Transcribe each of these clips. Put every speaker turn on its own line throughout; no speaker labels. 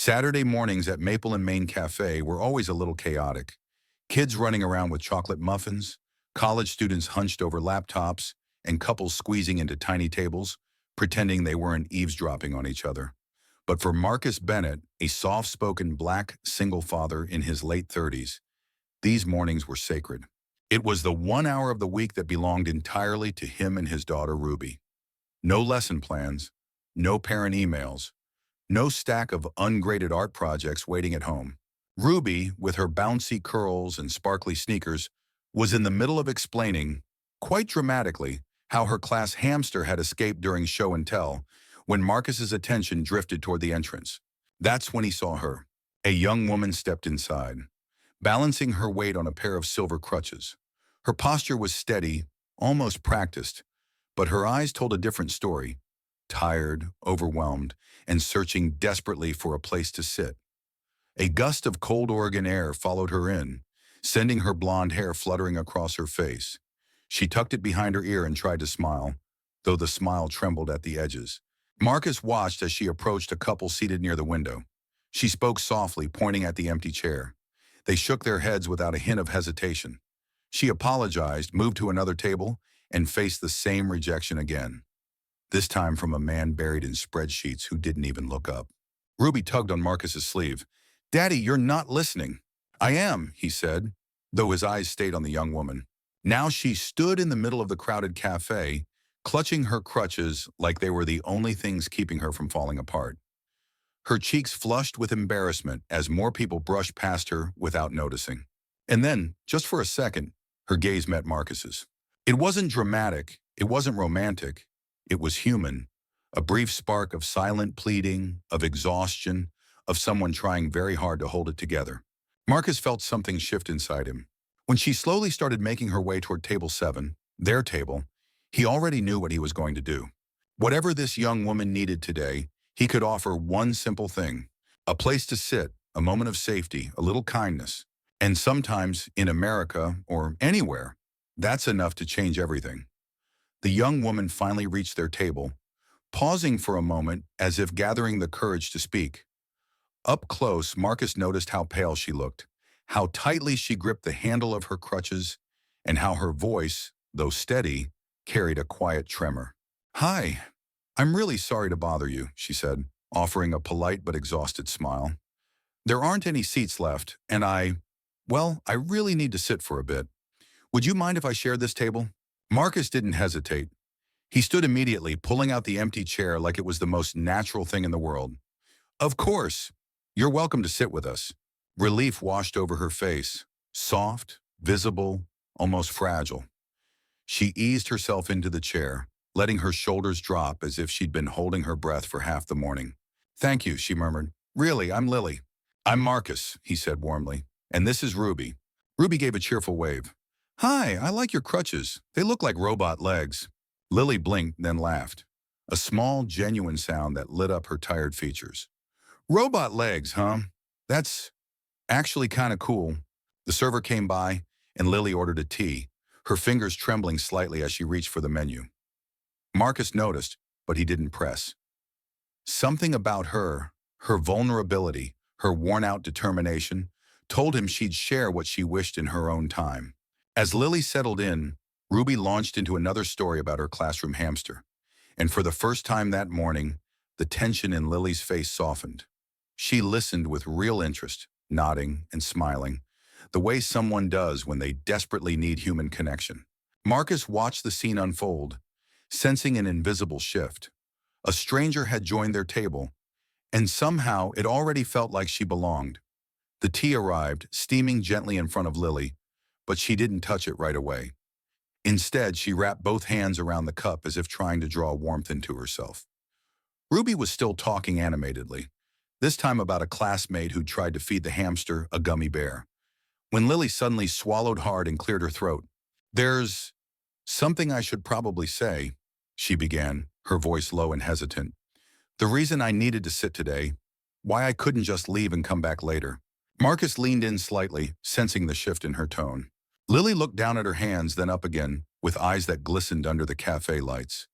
Saturday mornings at Maple and Main Cafe were always a little chaotic. Kids running around with chocolate muffins, college students hunched over laptops, and couples squeezing into tiny tables, pretending they weren't eavesdropping on each other. But for Marcus Bennett, a soft-spoken black single father in his late 30s, these mornings were sacred. It was the 1 hour of the week that belonged entirely to him and his daughter Ruby. No lesson plans, no parent emails, no stack of ungraded art projects waiting at home. Ruby, with her bouncy curls and sparkly sneakers, was in the middle of explaining, quite dramatically, how her class hamster had escaped during show and tell when Marcus's attention drifted toward the entrance. That's when he saw her. A young woman stepped inside, balancing her weight on a pair of silver crutches. Her posture was steady, almost practiced, but her eyes told a different story. Tired, overwhelmed, and searching desperately for a place to sit. A gust of cold Oregon air followed her in, sending her blonde hair fluttering across her face. She tucked it behind her ear and tried to smile, though the smile trembled at the edges. Marcus watched as she approached a couple seated near the window. She spoke softly, pointing at the empty chair. They shook their heads without a hint of hesitation. She apologized, moved to another table, and faced the same rejection again. This time from a man buried in spreadsheets who didn't even look up. Ruby tugged on Marcus's sleeve. "Daddy, you're not listening." "I am," he said, though his eyes stayed on the young woman. Now she stood in the middle of the crowded cafe, clutching her crutches like they were the only things keeping her from falling apart. Her cheeks flushed with embarrassment as more people brushed past her without noticing. And then, just for a second, her gaze met Marcus's. It wasn't dramatic, it wasn't romantic. It was human, a brief spark of silent pleading, of exhaustion, of someone trying very hard to hold it together. Marcus felt something shift inside him. When she slowly started making her way toward table 7, their table, he already knew what he was going to do. Whatever this young woman needed today, he could offer one simple thing: a place to sit, a moment of safety, a little kindness. And sometimes, in America, or anywhere, that's enough to change everything. The young woman finally reached their table, pausing for a moment as if gathering the courage to speak. Up close, Marcus noticed how pale she looked, how tightly she gripped the handle of her crutches, and how her voice, though steady, carried a quiet tremor. "Hi, I'm really sorry to bother you," she said, offering a polite but exhausted smile. "There aren't any seats left, and I really need to sit for a bit. Would you mind if I shared this table?" Marcus didn't hesitate. He stood immediately, pulling out the empty chair like it was the most natural thing in the world. "Of course. You're welcome to sit with us." Relief washed over her face, soft, visible, almost fragile. She eased herself into the chair, letting her shoulders drop as if she'd been holding her breath for half the morning. "Thank you," she murmured. "Really, I'm Lily." "I'm Marcus," he said warmly. "And this is Ruby." Ruby gave a cheerful wave. "Hi, I like your crutches. They look like robot legs." Lily blinked, then laughed. A small, genuine sound that lit up her tired features. "Robot legs, huh? That's actually kind of cool." The server came by, and Lily ordered a tea, her fingers trembling slightly as she reached for the menu. Marcus noticed, but he didn't press. Something about her vulnerability, her worn-out determination, told him she'd share what she wished in her own time. As Lily settled in, Ruby launched into another story about her classroom hamster. And for the first time that morning, the tension in Lily's face softened. She listened with real interest, nodding and smiling, the way someone does when they desperately need human connection. Marcus watched the scene unfold, sensing an invisible shift. A stranger had joined their table, and somehow it already felt like she belonged. The tea arrived, steaming gently in front of Lily, but she didn't touch it right away. Instead, she wrapped both hands around the cup as if trying to draw warmth into herself. Ruby was still talking animatedly, this time about a classmate who'd tried to feed the hamster a gummy bear. When Lily suddenly swallowed hard and cleared her throat. "There's something I should probably say," she began, her voice low and hesitant. "The reason I needed to sit today, why I couldn't just leave and come back later." Marcus leaned in slightly, sensing the shift in her tone. Lily looked down at her hands, then up again, with eyes that glistened under the cafe lights.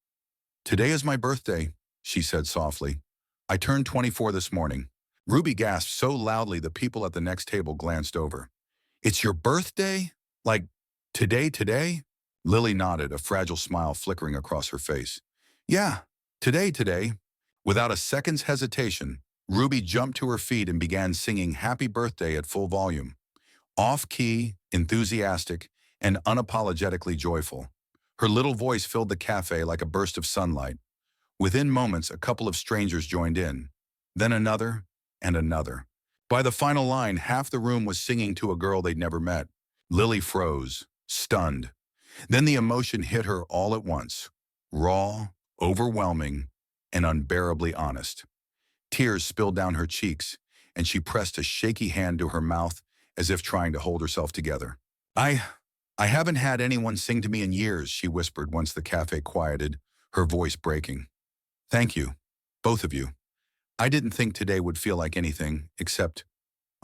"Today is my birthday," she said softly. "I turned 24 this morning. Ruby gasped so loudly the people at the next table glanced over. It's your birthday? Like, today? Lily nodded, a fragile smile flickering across her face. Yeah, today. Without a second's hesitation, Ruby jumped to her feet and began singing Happy Birthday at full volume. Off-key, enthusiastic, and unapologetically joyful. Her little voice filled the cafe like a burst of sunlight. Within moments, a couple of strangers joined in. Then another, and another. By the final line, half the room was singing to a girl they'd never met. Lily froze, stunned. Then the emotion hit her all at once. Raw, overwhelming, and unbearably honest. Tears spilled down her cheeks, and she pressed a shaky hand to her mouth as if trying to hold herself together. I, I haven't had anyone sing to me in years, she whispered once the cafe quieted, her voice breaking. Thank you, both of you. I didn't think today would feel like anything except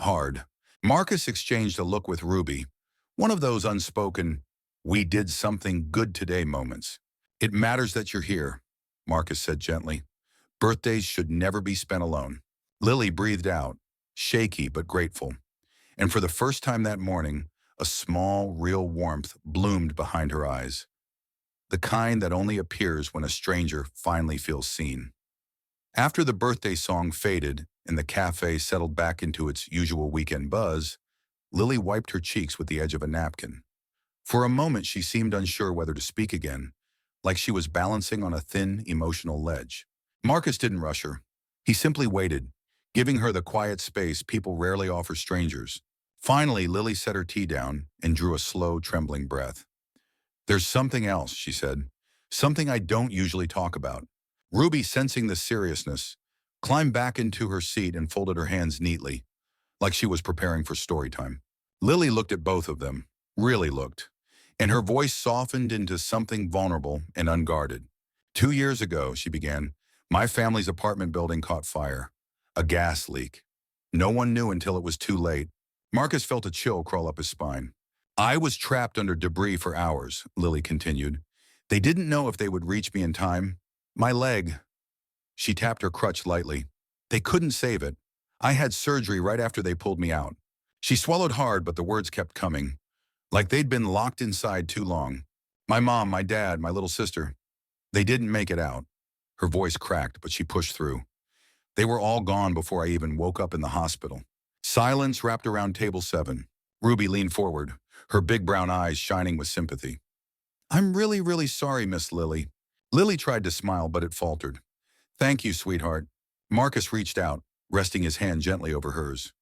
hard. Marcus exchanged a look with Ruby, one of those unspoken, we did something good today moments. It matters that you're here, Marcus said gently. Birthdays should never be spent alone. Lily breathed out, shaky but grateful. And for the first time that morning, a small, real warmth bloomed behind her eyes. The kind that only appears when a stranger finally feels seen. After the birthday song faded and the cafe settled back into its usual weekend buzz, Lily wiped her cheeks with the edge of a napkin. For a moment she seemed unsure whether to speak again, like she was balancing on a thin, emotional ledge. Marcus didn't rush her. He simply waited, giving her the quiet space people rarely offer strangers. Finally, Lily set her tea down and drew a slow, trembling breath. There's something else, she said. Something I don't usually talk about. Ruby, sensing the seriousness, climbed back into her seat and folded her hands neatly, like she was preparing for story time. Lily looked at both of them, really looked, and her voice softened into something vulnerable and unguarded. 2 years ago, she began, my family's apartment building caught fire. A gas leak. No one knew until it was too late. Marcus felt a chill crawl up his spine. I was trapped under debris for hours, Lily continued. They didn't know if they would reach me in time. My leg. She tapped her crutch lightly. They couldn't save it. I had surgery right after they pulled me out. She swallowed hard, but the words kept coming, like they'd been locked inside too long. My mom, my dad, my little sister. They didn't make it out. Her voice cracked, but she pushed through. They were all gone before I even woke up in the hospital. Silence wrapped around table 7. Ruby leaned forward, her big brown eyes shining with sympathy. I'm really sorry, Miss Lily. Lily tried to smile, but it faltered. Thank you, sweetheart. Marcus reached out, resting his hand gently over hers.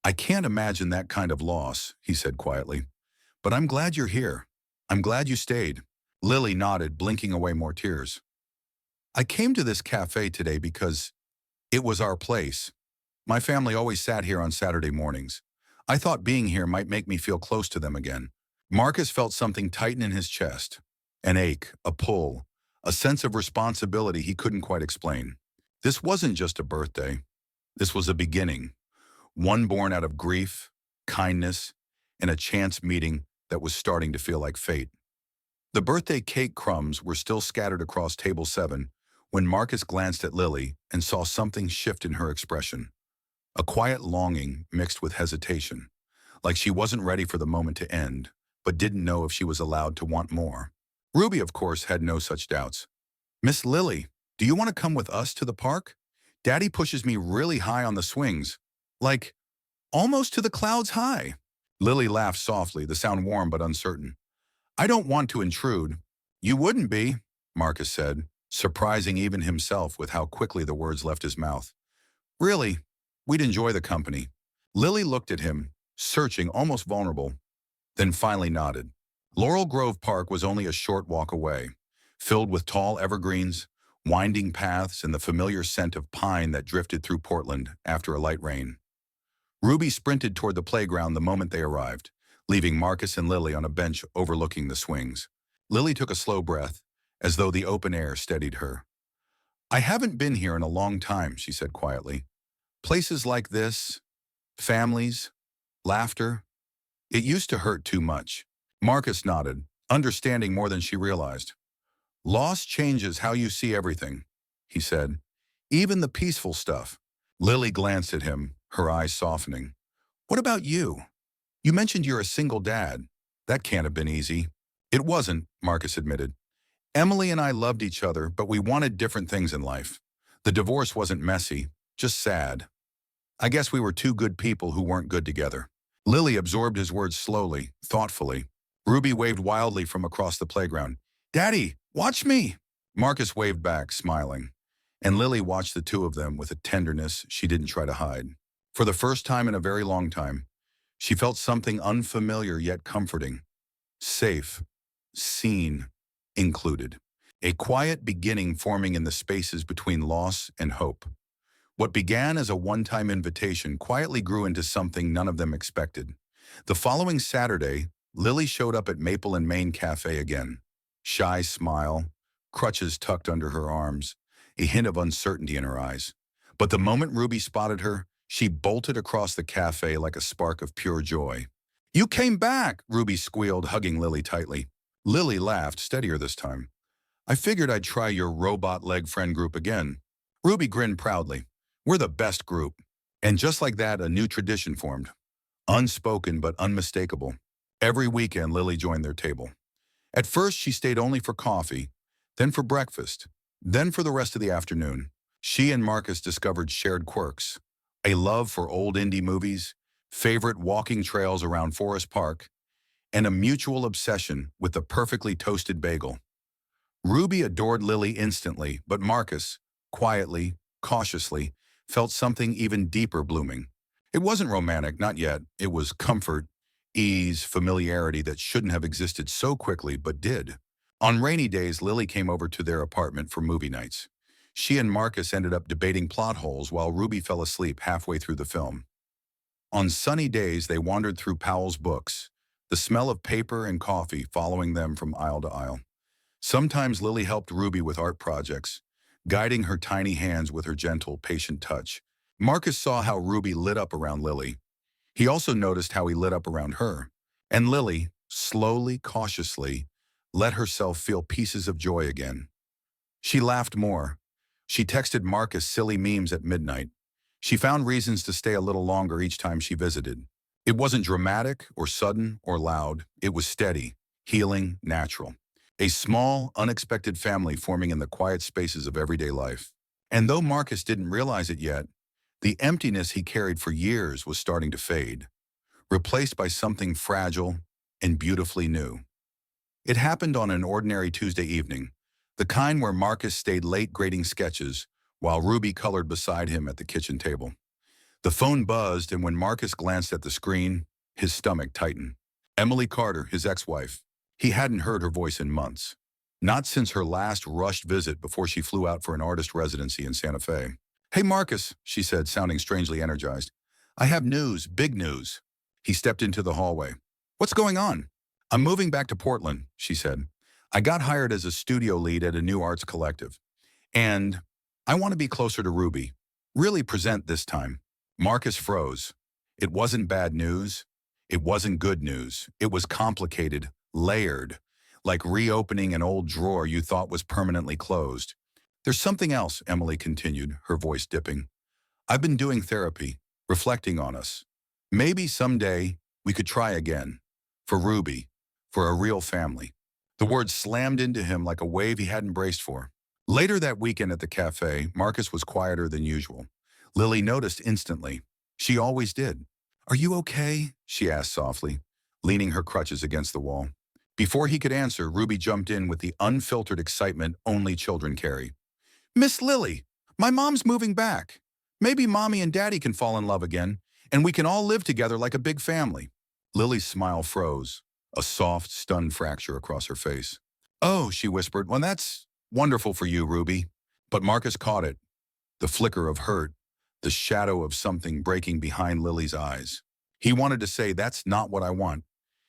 I can't imagine that kind of loss, he said quietly. But I'm glad you're here. I'm glad you stayed. Lily nodded, blinking away more tears. I came to this cafe today because it was our place. My family always sat here on Saturday mornings. I thought being here might make me feel close to them again. Marcus felt something tighten in his chest. An ache, a pull, a sense of responsibility he couldn't quite explain. This wasn't just a birthday. This was a beginning. One born out of grief, kindness, and a chance meeting that was starting to feel like fate. The birthday cake crumbs were still scattered across table 7 when Marcus glanced at Lily and saw something shift in her expression. A quiet longing mixed with hesitation, like she wasn't ready for the moment to end, but didn't know if she was allowed to want more. Ruby, of course, had no such doubts. Miss Lily, do you want to come with us to the park? Daddy pushes me really high on the swings, like almost to the clouds high. Lily laughed softly, the sound warm but uncertain. I don't want to intrude. You wouldn't be, Marcus said, surprising even himself with how quickly the words left his mouth. Really, we'd enjoy the company. Lily looked at him, searching, almost vulnerable, then finally nodded. Laurel Grove Park was only a short walk away, filled with tall evergreens, winding paths, and the familiar scent of pine that drifted through Portland after a light rain. Ruby sprinted toward the playground the moment they arrived, leaving Marcus and Lily on a bench overlooking the swings. Lily took a slow breath, as though the open air steadied her. I haven't been here in a long time, she said quietly. Places like this, families, laughter, it used to hurt too much. Marcus nodded, understanding more than she realized. Loss changes how you see everything, he said. Even the peaceful stuff. Lily glanced at him, her eyes softening. What about you? You mentioned you're a single dad. That can't have been easy. It wasn't, Marcus admitted. Emily and I loved each other, but we wanted different things in life. The divorce wasn't messy, just sad. I guess we were two good people who weren't good together. Lily absorbed his words slowly, thoughtfully. Ruby waved wildly from across the playground. Daddy, watch me! Marcus waved back, smiling. And Lily watched the two of them with a tenderness she didn't try to hide. For the first time in a very long time, she felt something unfamiliar yet comforting. Safe, seen, included. A quiet beginning forming in the spaces between loss and hope. What began as a one-time invitation quietly grew into something none of them expected. The following Saturday, Lily showed up at Maple and Main Cafe again. Shy smile, crutches tucked under her arms, a hint of uncertainty in her eyes. But the moment Ruby spotted her, she bolted across the cafe like a spark of pure joy. You came back, Ruby squealed, hugging Lily tightly. Lily laughed, steadier this time. I figured I'd try your robot leg friend group again. Ruby grinned proudly. We're the best group. And just like that, a new tradition formed. Unspoken but unmistakable. Every weekend, Lily joined their table. At first, she stayed only for coffee, then for breakfast, then for the rest of the afternoon. She and Marcus discovered shared quirks. A love for old indie movies, favorite walking trails around Forest Park, and a mutual obsession with the perfectly toasted bagel. Ruby adored Lily instantly, but Marcus, quietly, cautiously, felt something even deeper blooming. It wasn't romantic, not yet. It was comfort, ease, familiarity that shouldn't have existed so quickly, but did. On rainy days, Lily came over to their apartment for movie nights. She and Marcus ended up debating plot holes while Ruby fell asleep halfway through the film. On sunny days, they wandered through Powell's books, the smell of paper and coffee following them from aisle to aisle. Sometimes Lily helped Ruby with art projects, guiding her tiny hands with her gentle, patient touch. Marcus saw how Ruby lit up around Lily. He also noticed how he lit up around her. And Lily, slowly, cautiously, let herself feel pieces of joy again. She laughed more. She texted Marcus silly memes at midnight. She found reasons to stay a little longer each time she visited. It wasn't dramatic or sudden or loud. It was steady, healing, natural. A small, unexpected family forming in the quiet spaces of everyday life. And though Marcus didn't realize it yet, the emptiness he carried for years was starting to fade, replaced by something fragile and beautifully new. It happened on an ordinary Tuesday evening, the kind where Marcus stayed late grading sketches while Ruby colored beside him at the kitchen table. The phone buzzed, and when Marcus glanced at the screen, his stomach tightened. Emily Carter, his ex-wife. He hadn't heard her voice in months. Not since her last rushed visit before she flew out for an artist residency in Santa Fe. Hey, Marcus, she said, sounding strangely energized. I have news, big news. He stepped into the hallway. What's going on? I'm moving back to Portland, she said. I got hired as a studio lead at a new arts collective. And I want to be closer to Ruby. Really present this time. Marcus froze. It wasn't bad news. It wasn't good news. It was complicated, layered, like reopening an old drawer you thought was permanently closed. There's something else, Emily continued, her voice dipping. I've been doing therapy, reflecting on us. Maybe someday we could try again. For Ruby, for a real family. The words slammed into him like a wave he hadn't braced for. Later that weekend at the cafe, Marcus was quieter than usual. Lily noticed instantly. She always did. Are you okay? She asked softly, leaning her crutches against the wall. Before he could answer, Ruby jumped in with the unfiltered excitement only children carry. Miss Lily, my mom's moving back. Maybe Mommy and Daddy can fall in love again, and we can all live together like a big family. Lily's smile froze, a soft, stunned fracture across her face. Oh, she whispered, well, that's wonderful for you, Ruby. But Marcus caught it, the flicker of hurt, the shadow of something breaking behind Lily's eyes. He wanted to say, that's not what I want.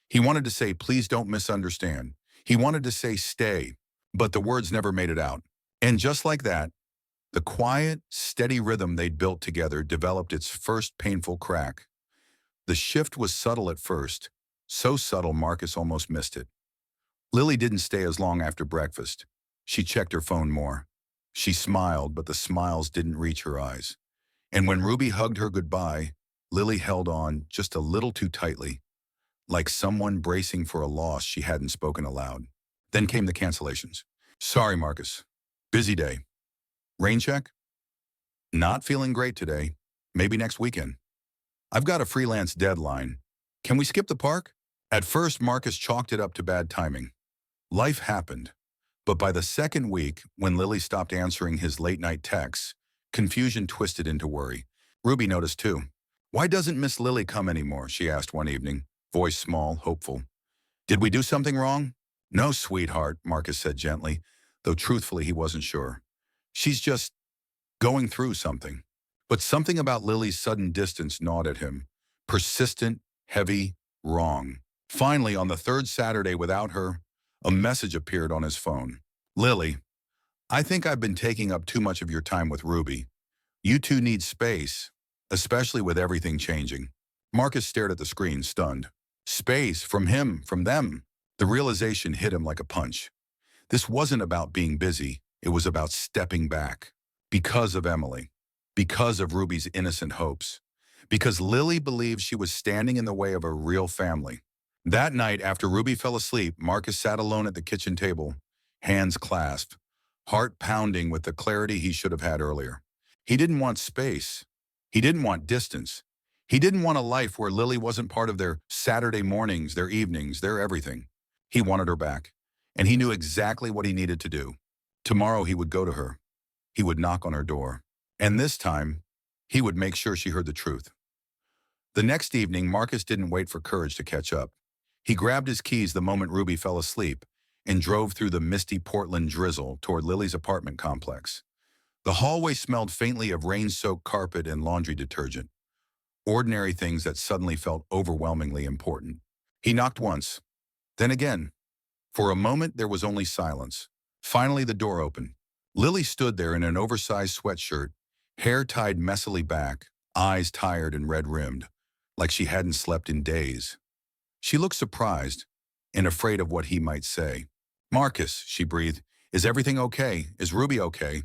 He wanted to say, please don't misunderstand. He wanted to say, stay, but the words never made it out. And just like that, the quiet, steady rhythm they'd built together developed its first painful crack. The shift was subtle at first, so subtle Marcus almost missed it. Lily didn't stay as long after breakfast. She checked her phone more. She smiled, but the smiles didn't reach her eyes. And when Ruby hugged her goodbye, Lily held on just a little too tightly, like someone bracing for a loss she hadn't spoken aloud. Then came the cancellations. Sorry, Marcus. Busy day. Rain check? Not feeling great today. Maybe next weekend. I've got a freelance deadline. Can we skip the park? At first, Marcus chalked it up to bad timing. Life happened. But by the second week, when Lily stopped answering his late-night texts, confusion twisted into worry. Ruby noticed too. Why doesn't Miss Lily come anymore? She asked one evening, voice small, hopeful. Did we do something wrong? No, sweetheart, Marcus said gently, though truthfully he wasn't sure. She's just going through something. But something about Lily's sudden distance gnawed at him. Persistent, heavy, wrong. Finally, on the third Saturday without her, a message appeared on his phone. Lily, I think I've been taking up too much of your time with Ruby. You two need space, especially with everything changing. Marcus stared at the screen, stunned. Space, from him, from them. The realization hit him like a punch. This wasn't about being busy. It was about stepping back. Because of Emily. Because of Ruby's innocent hopes. Because Lily believed she was standing in the way of a real family. That night, after Ruby fell asleep, Marcus sat alone at the kitchen table, hands clasped, heart pounding with the clarity he should have had earlier. He didn't want space. He didn't want distance. He didn't want a life where Lily wasn't part of their Saturday mornings, their evenings, their everything. He wanted her back, and he knew exactly what he needed to do. Tomorrow he would go to her. He would knock on her door. And this time, he would make sure she heard the truth. The next evening, Marcus didn't wait for courage to catch up. He grabbed his keys the moment Ruby fell asleep and drove through the misty Portland drizzle toward Lily's apartment complex. The hallway smelled faintly of rain-soaked carpet and laundry detergent, ordinary things that suddenly felt overwhelmingly important. He knocked once, then again. For a moment, there was only silence. Finally, the door opened. Lily stood there in an oversized sweatshirt, hair tied messily back, eyes tired and red-rimmed, like she hadn't slept in days. She looked surprised and afraid of what he might say. Marcus, she breathed, is everything okay? Is Ruby okay?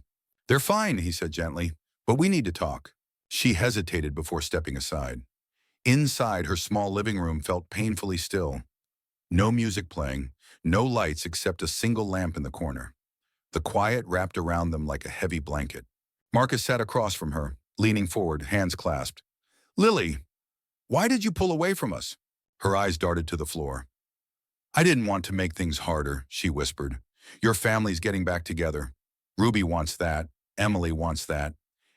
They're fine, he said gently, but we need to talk. She hesitated before stepping aside. Inside, her small living room felt painfully still. No music playing, no lights except a single lamp in the corner. The quiet wrapped around them like a heavy blanket. Marcus sat across from her, leaning forward, hands clasped. Lily, why did you pull away from us? Her eyes darted to the floor. I didn't want to make things harder, she whispered. Your family's getting back together. Ruby wants that. Emily wants that.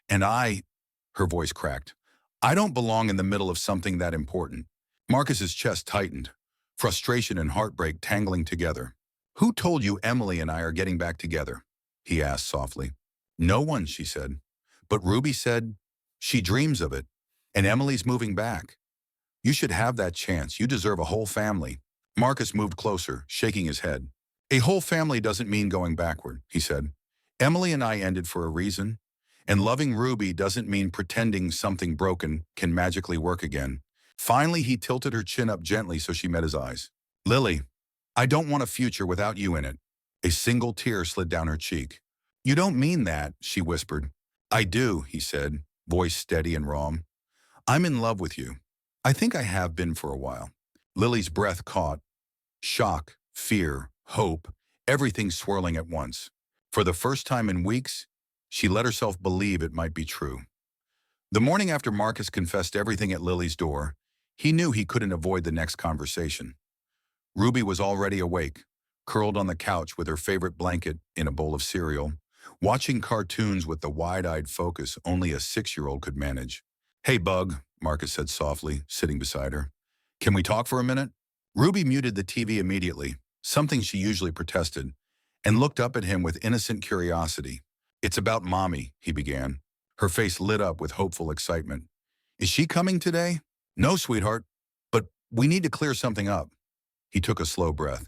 And her voice cracked. I don't belong in the middle of something that important. Marcus's chest tightened, frustration and heartbreak tangling together. Who told you Emily and I are getting back together? He asked softly. No one, she said. But Ruby said she dreams of it, and Emily's moving back. You should have that chance. You deserve a whole family. Marcus moved closer, shaking his head. A whole family doesn't mean going backward, he said. Emily and I ended for a reason, and loving Ruby doesn't mean pretending something broken can magically work again. Finally, he tilted her chin up gently so she met his eyes. Lily, I don't want a future without you in it. A single tear slid down her cheek. You don't mean that, she whispered. I do, he said, voice steady and raw. I'm in love with you. I think I have been for a while. Lily's breath caught. Shock, fear, hope, everything swirling at once. For the first time in weeks, she let herself believe it might be true. The morning after Marcus confessed everything at Lily's door, he knew he couldn't avoid the next conversation. Ruby was already awake, curled on the couch with her favorite blanket in a bowl of cereal, watching cartoons with the wide-eyed focus only a 6-year-old could manage. Hey, Bug, Marcus said softly, sitting beside her. Can we talk for a minute? Ruby muted the TV immediately, something she usually protested, and looked up at him with innocent curiosity. It's about Mommy, he began. Her face lit up with hopeful excitement. Is she coming today? No, sweetheart, but we need to clear something up. He took a slow breath.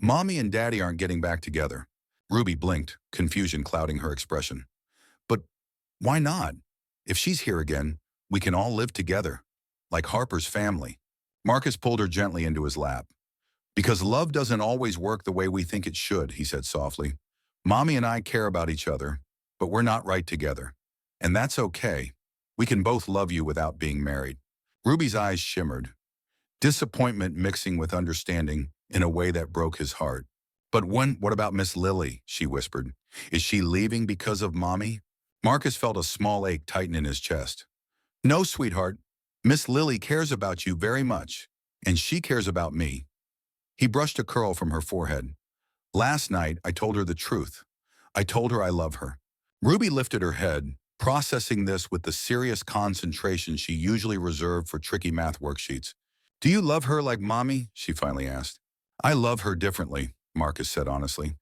Mommy and Daddy aren't getting back together. Ruby blinked, confusion clouding her expression. But why not? If she's here again, we can all live together, like Harper's family. Marcus pulled her gently into his lap. Because love doesn't always work the way we think it should, he said softly. Mommy and I care about each other, but we're not right together. And that's okay. We can both love you without being married." Ruby's eyes shimmered, disappointment mixing with understanding in a way that broke his heart. What about Miss Lily?" she whispered. "Is she leaving because of Mommy?" Marcus felt a small ache tighten in his chest. "No, sweetheart. Miss Lily cares about you very much, and she cares about me." He brushed a curl from her forehead. "Last night, I told her the truth. I told her I love her." Ruby lifted her head, processing this with the serious concentration she usually reserved for tricky math worksheets. "Do you love her like Mommy?" she finally asked. "I love her differently," Marcus said honestly.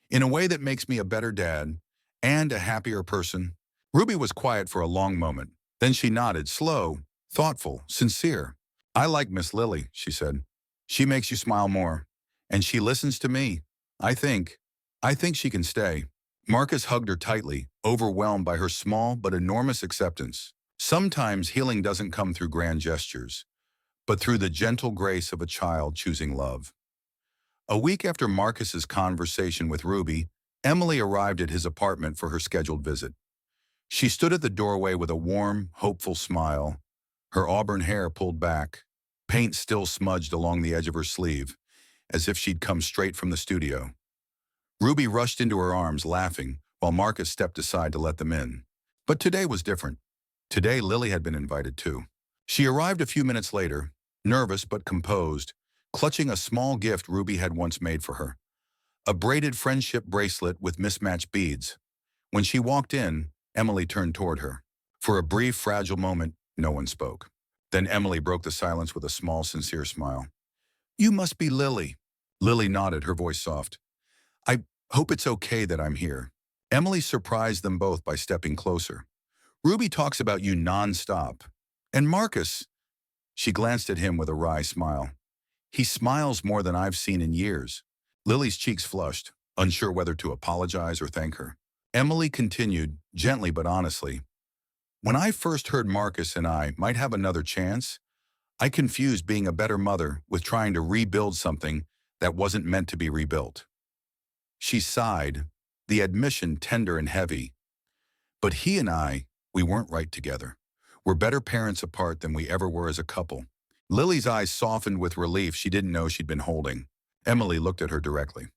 "In a way that makes me a better dad and a happier person." Ruby was quiet for a long moment. Then she nodded, slow, thoughtful, sincere. "I like Miss Lily," she said. "She makes you smile more. And she listens to me. I think, I think she can stay." Marcus hugged her tightly, overwhelmed by her small but enormous acceptance. Sometimes healing doesn't come through grand gestures, but through the gentle grace of a child choosing love. A week after Marcus's conversation with Ruby, Emily arrived at his apartment for her scheduled visit. She stood at the doorway with a warm, hopeful smile, her auburn hair pulled back, paint still smudged along the edge of her sleeve, as if she'd come straight from the studio. Ruby rushed into her arms, laughing, while Marcus stepped aside to let them in. But today was different. Today, Lily had been invited too. She arrived a few minutes later, nervous but composed, clutching a small gift Ruby had once made for her. A braided friendship bracelet with mismatched beads. When she walked in, Emily turned toward her. For a brief, fragile moment, no one spoke. Then Emily broke the silence with a small, sincere smile. "You must be Lily." Lily nodded, her voice soft. "I hope it's okay that I'm here." Emily surprised them both by stepping closer. "Ruby talks about you nonstop. And Marcus," she glanced at him with a wry smile. "He smiles more than I've seen in years." Lily's cheeks flushed, unsure whether to apologize or thank her. Emily continued, gently but honestly. "When I first heard Marcus and I might have another chance, I confused being a better mother with trying to rebuild something that wasn't meant to be rebuilt." She sighed, the admission tender and heavy. "But he and I, we weren't right together. We're better parents apart than we ever were as a couple." Lily's eyes softened with relief she didn't know she'd been holding. Emily looked at her directly.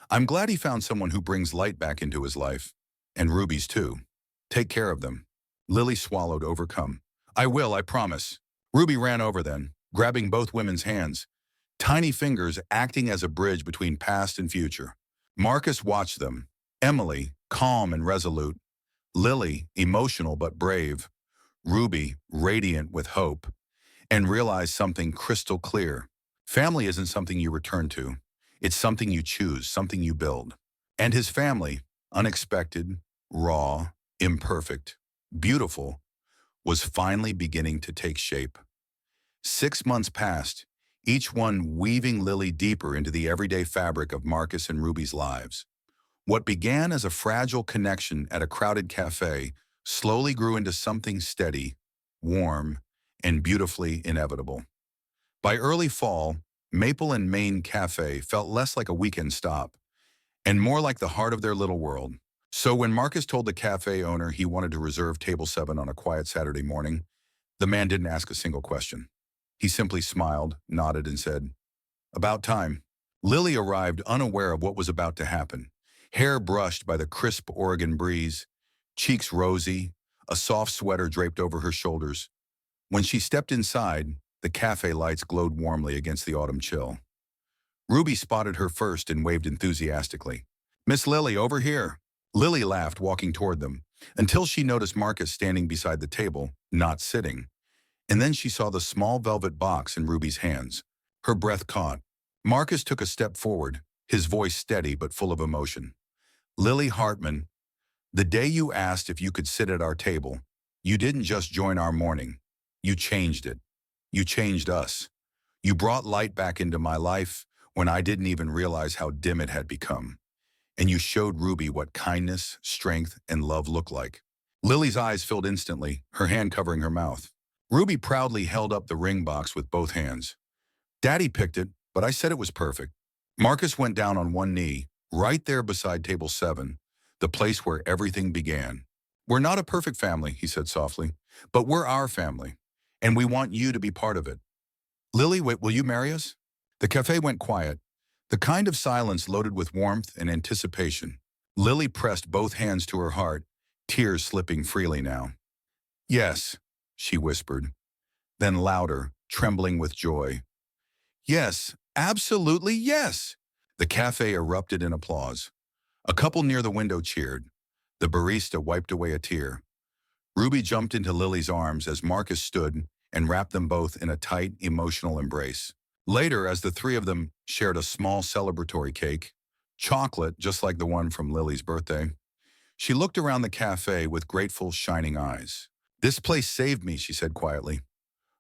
"I'm glad he found someone who brings light back into his life. And Ruby's too. Take care of them." Lily swallowed, overcome. "I will, I promise." Ruby ran over then, grabbing both women's hands, tiny fingers acting as a bridge between past and future. Marcus watched them. Emily, calm and resolute. Lily, emotional but brave. Ruby, radiant with hope. And realized something crystal clear. Family isn't something you return to. It's something you choose, something you build. And his family, unexpected, raw, imperfect, beautiful, was finally beginning to take shape. 6 months passed, each one weaving Lily deeper into the everyday fabric of Marcus and Ruby's lives. What began as a fragile connection at a crowded cafe slowly grew into something steady, warm, and beautifully inevitable. By early fall, Maple and Main Cafe felt less like a weekend stop and more like the heart of their little world. So when Marcus told the cafe owner he wanted to reserve table 7 on a quiet Saturday morning, the man didn't ask a single question. He simply smiled, nodded, and said, "About time." Lily arrived unaware of what was about to happen. Hair brushed by the crisp Oregon breeze, cheeks rosy, a soft sweater draped over her shoulders. When she stepped inside, the cafe lights glowed warmly against the autumn chill. Ruby spotted her first and waved enthusiastically. "Miss Lily, over here." Lily laughed, walking toward them, until she noticed Marcus standing beside the table, not sitting. And then she saw the small velvet box in Ruby's hands. Her breath caught. Marcus took a step forward, his voice steady but full of emotion. "Lily Hartman, the day you asked if you could sit at our table, you didn't just join our morning. You changed it. You changed us. You brought light back into my life when I didn't even realize how dim it had become. And you showed Ruby what kindness, strength, and love look like." Lily's eyes filled instantly, her hand covering her mouth. Ruby proudly held up the ring box with both hands. "Daddy picked it, but I said it was perfect." Marcus went down on one knee, right there beside table 7, the place where everything began. We're not a perfect family, he said softly, but we're our family, and we want you to be part of it. Lily, wait, will you marry us? The cafe went quiet, the kind of silence loaded with warmth and anticipation. Lily pressed both hands to her heart, tears slipping freely now. Yes, she whispered, then louder, trembling with joy. Yes, absolutely yes. The cafe erupted in applause. A couple near the window cheered. The barista wiped away a tear. Ruby jumped into Lily's arms as Marcus stood and wrapped them both in a tight, emotional embrace. Later, as the three of them shared a small celebratory cake, chocolate just like the one from Lily's birthday, she looked around the cafe with grateful, shining eyes. This place saved me, she said quietly.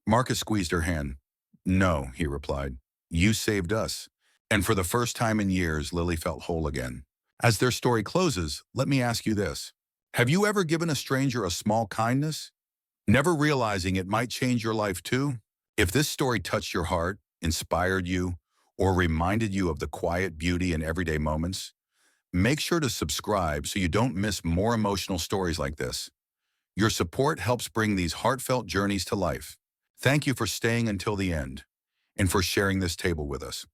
Marcus squeezed her hand. No, he replied. You saved us. And for the first time in years, Lily felt whole again. As their story closes, let me ask you this. Have you ever given a stranger a small kindness, never realizing it might change your life too? If this story touched your heart, inspired you, or reminded you of the quiet beauty in everyday moments, make sure to subscribe so you don't miss more emotional stories like this. Your support helps bring these heartfelt journeys to life. Thank you for staying until the end and for sharing this table with us.